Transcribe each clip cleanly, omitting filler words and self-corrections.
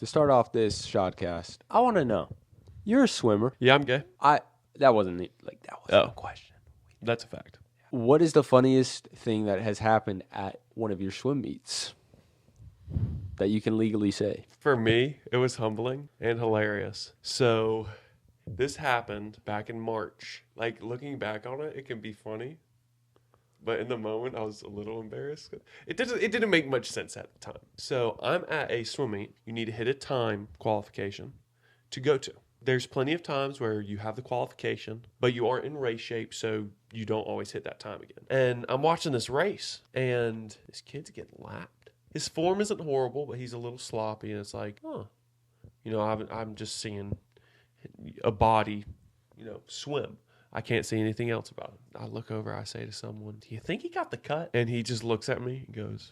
To start off this shotcast, I want to know, you're a swimmer. Yeah, I'm gay. That wasn't a question. That's a fact. What is the funniest thing that has happened at one of your swim meets that you can legally say? For me, it was humbling and hilarious. So this happened back in March. Like, looking back on it, it can be funny. But in the moment, I was a little embarrassed. It didn't make much sense at the time. So I'm at a swim meet. You need to hit a time qualification to go to. There's plenty of times where you have the qualification, but you aren't in race shape, so you don't always hit that time again. And I'm watching this race, and this kid's getting lapped. His form isn't horrible, but he's a little sloppy, and it's like, I'm just seeing a body, swim. I can't see anything else about him. I look over, I say to someone, do you think he got the cut? And he just looks at me and goes,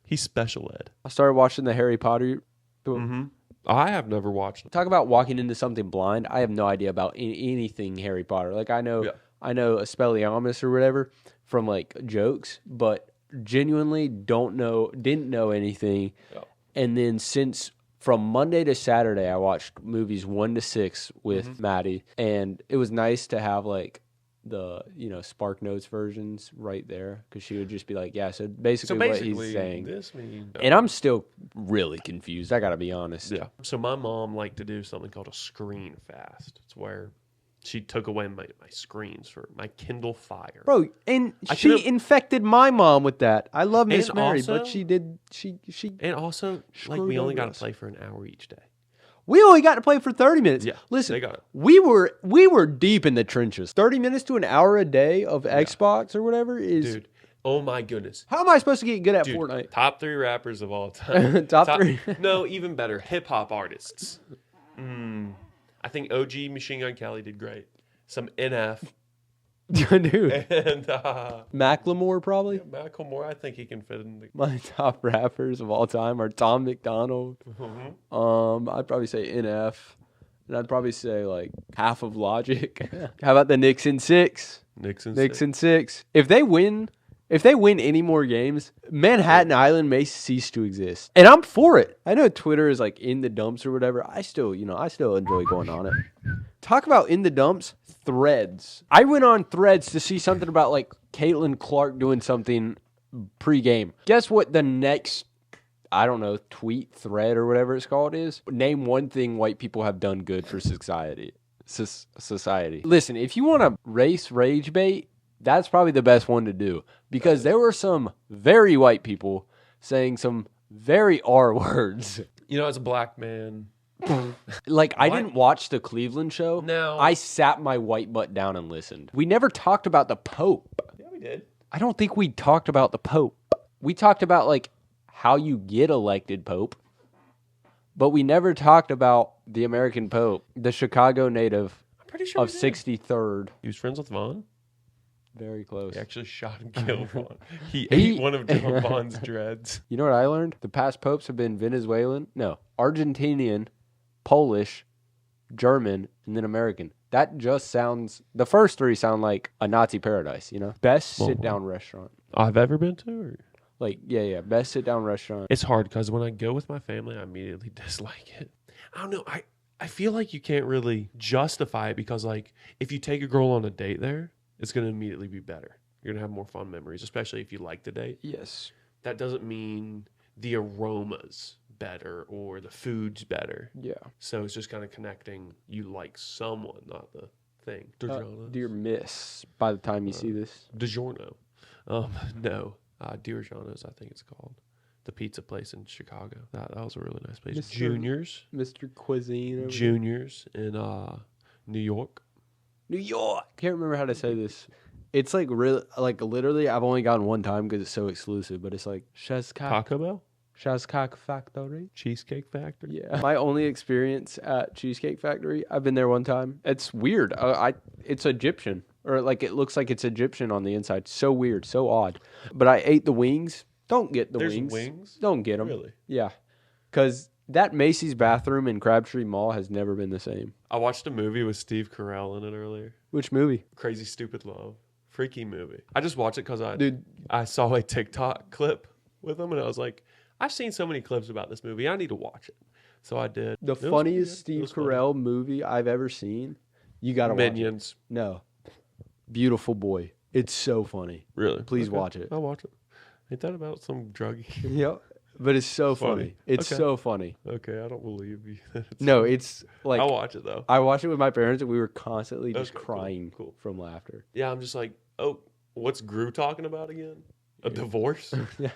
he's special ed. I started watching the Harry Potter. Mm-hmm. I have never watched it. Talk about walking into something blind. I have no idea about anything Harry Potter. Like, I know Expelliarmus or whatever from like jokes, but genuinely didn't know anything. Yeah. And then from Monday to Saturday, I watched movies 1 to 6 with Maddie, and it was nice to have like the Spark Notes versions right there, because she would just be like, yeah, so basically what he's saying. And I'm still really confused, I gotta be honest. Yeah. So my mom liked to do something called a screen fast. It's where she took away my screens for my Kindle Fire. Bro, and she infected my mom with that. I love Miss Mary, but she did. She and also, like, we only got to play for an hour each day. We only got to play for 30 minutes. Yeah, listen, we were deep in the trenches. 30 minutes to an hour a day of Xbox or whatever is... Dude, oh my goodness. How am I supposed to get good at Fortnite? Top 3 rappers of all time. top 3? No, even better. Hip-hop artists. I think OG Machine Gun Kelly did great. Some NF. Dude. And Macklemore, probably? Yeah, Macklemore, I think he can fit in. My top rappers of all time are Tom McDonald. I'd probably say NF. And I'd probably say like half of Logic. How about the Nixon 6? Nixon 6. If they win any more games, Manhattan Island may cease to exist. And I'm for it. I know Twitter is like in the dumps or whatever. I still enjoy going on it. Talk about in the dumps, Threads. I went on Threads to see something about like Caitlin Clark doing something pre-game. Guess what the next, tweet, thread or whatever it's called is? Name one thing white people have done good for society. Listen, if you want to race rage bait, that's probably the best one to do, because there were some very white people saying some very R words. As a black man. Like, I didn't watch the Cleveland show. No. I sat my white butt down and listened. We never talked about the Pope. Yeah, we did. I don't think we talked about the Pope. We talked about, like, how you get elected Pope, but we never talked about the American Pope, the Chicago native of 63rd. He was friends with Vaughn? Very close. He actually shot and killed Vaughn. He ate one of Dylan Vaughn's dreads. You know what I learned? The past popes have been Argentinian, Polish, German, and then American. That just sounds... The first 3 sound like a Nazi paradise, Best sit-down restaurant. I've ever been to? Or? Like, yeah. Best sit-down restaurant. It's hard because when I go with my family, I immediately dislike it. I don't know. I feel like you can't really justify it because, like, if you take a girl on a date there, it's going to immediately be better. You're going to have more fun memories, especially if you like the date. Yes. That doesn't mean the aroma's better or the food's better. Yeah. So it's just kind of connecting. You like someone, not the thing. Dear Miss, by the time you see this. DiGiorno. No. Diorgiano's, I think it's called. The pizza place in Chicago. That was a really nice place. Juniors. Mr. Cuisine. Juniors in New York. New York. Can't remember how to say this. It's like really, like literally, I've only gotten one time because it's so exclusive. But it's like Taco Bell, Cheesecake Factory. Cheesecake Factory. Yeah, my only experience at Cheesecake Factory. I've been there one time. It's weird. It's Egyptian, or like it looks like it's Egyptian on the inside. So weird, so odd. But I ate the wings. Don't get the wings. There's wings. Don't get them. Really? Yeah, because that Macy's bathroom in Crabtree Mall has never been the same. I watched a movie with Steve Carell in it earlier. Which movie? Crazy Stupid Love. Freaky movie. I just watched it because I saw a TikTok clip with him, and I was like, I've seen so many clips about this movie. I need to watch it. So I did. The funniest Steve Carell movie I've ever seen. You gotta watch it. Minions. No, Beautiful Boy. It's so funny. Really? Please watch it. I'll watch it. Ain't that about some druggie? Yep. But it's so funny. It's so funny. Okay, I don't believe you. No, it's like I'll watch it though. I watched it with my parents and we were constantly just crying from laughter. Yeah, I'm just like, oh, what's Gru talking about again? A divorce? Yeah.